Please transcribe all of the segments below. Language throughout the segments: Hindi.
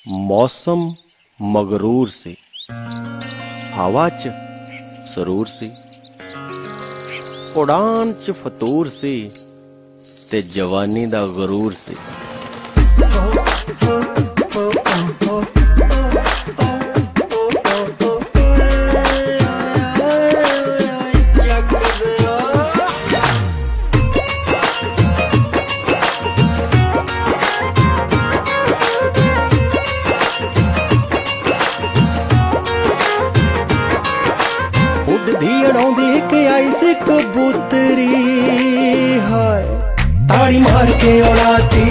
मौसम मगरूर से, हवा च सरूर से, उड़ान च फतूर से ते जवानी दा गरूर से। के आई से कबूतरी हाय ताड़ी मार के उड़ाती,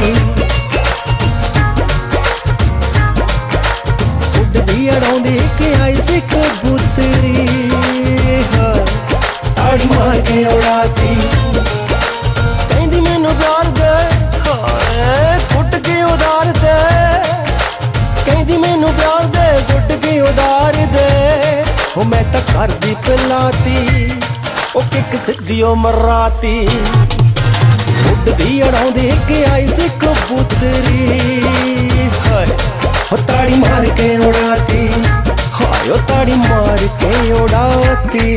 उड़दी अड़ाउंदी के आई से कबूतरी हाय ताड़ी मार के उड़ाती। कहंदी मैनू प्यार दे हाय फुट के उधार दे, कहंदी मैनू प्यार दे फुट के उधार दे। ओ मैं तो कर दी पिलाती ओ किक सिद्धी ओ मराती, उड़दी अड़ाउंदी के आई से कबूतरी हाय ओ ताड़ी मार के उड़ाती, हाय ओ ताड़ी मार के उड़ाती।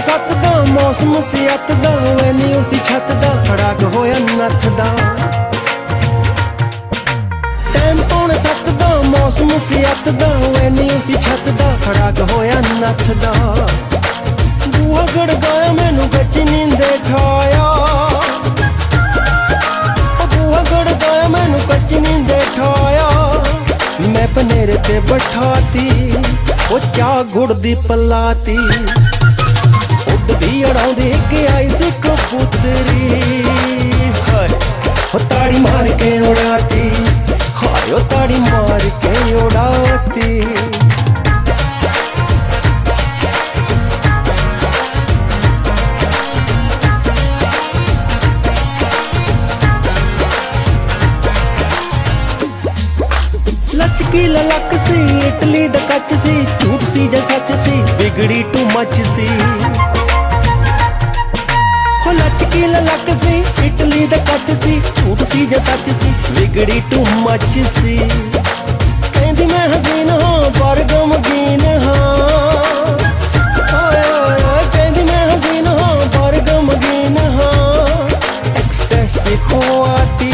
सत दा मौसम सियात दा वैनी उसी छत दा खड़ाक होया नथ दा। टाइम पौने सत दा मौसम सियात दा वैनी उसी छत दा खड़ाक होया नथ दा। बूहा गड़काया मैनू गच नींदे ठाया, बूहा गड़काया मैनू गच नींदे ठाया। मैं पनेरे ते बैठाती ओ चाह गुड़ दी पलाती, उड़दी अड़ाउंदी के आई से कबूतरी हाय ओ ताड़ी मार के उड़ाती, हाय ओ ताड़ी मार के उड़ाती। लचकी ललक सी इटली दा कच सी, झूठ सी जा सच सी बिगड़ी टू मच सी। लचकी ललक सी इटली दा कच सी, झूठ सी जा सच सी बिगड़ी टू मच सी। कहंदी मैं हसीन हाँ पर गमगीन हाँ, कहंदी मैं हसीन हाँ पर गमगीन हाँ। एक्सटेसी खुआती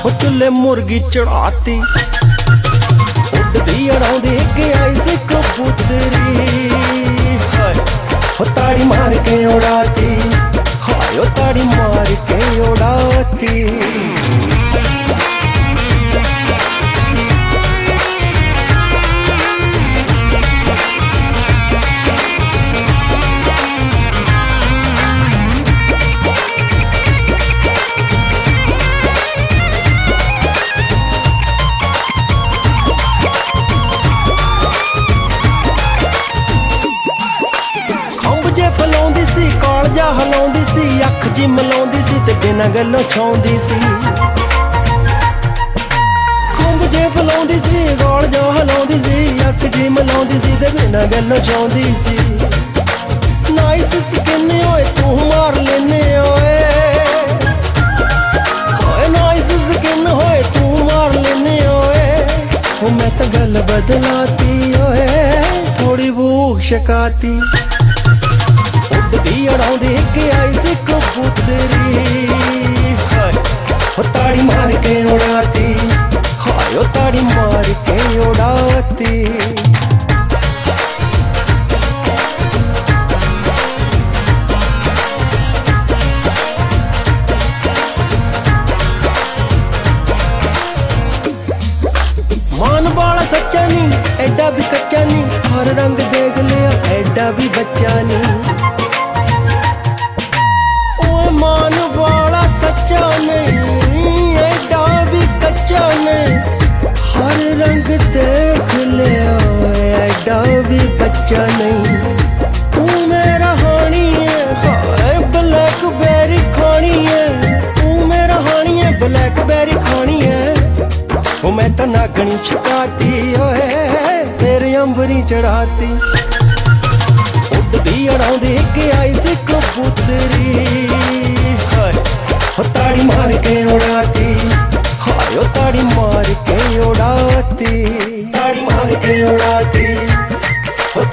ओ चुल्हे मुर्गी चढ़ाती, उड़दी अड़ाउंदी के आई से कबूतरी हाय ओ ताड़ी मार के उड़ाती, हाय ओ ताड़ी मार के उड़ाती। फलाउंदी सी कालजा हलाउंदी सी, अख जी मलाउंदी सी ते बिना गल्लों छाउंदी सी। खुंब जे फलाउंदी सी कालजा हलाउंदी सी, अख जी मलाउंदी सी ते बिना गल्लों छाउंदी सी। नाइस स्किन होए तू मार लेने ओए, होए नाइस स्किन होए तू मार लेने ओए। ओ मैं तो गल बदलाती ओए थोड़ी भूख शकाती, उड़दी अड़ाउंदी के आई से कबूतरी हाय ओ ताड़ी मार के उड़ाती, हाय ओ ताड़ी मार के उड़ाती। मान वाला सच्चा नहीं एडा भी कच्चा नहीं, हर रंग देख लिया एडा भी बच्चा नहीं। मान वाला सच्चा नहीं एडा भी कच्चा नहीं, हर रंग देख लिया एडा भी बच्चा नहीं। तू मैं ओ मैं तो नागनी छुपाती ओए तेरे अंबरी चढ़ाती उड़दी उड़ाउंदी के आई सी कबूतरी ताड़ी मार के उड़ाती हाय ताड़ी मार के उड़ाती ताड़ी मार के उड़ाती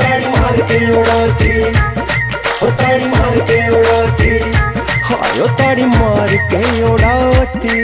ताड़ी मार के उड़ाती ताड़ी मार के उड़ाती हाय ताड़ी मार के उड़ाती।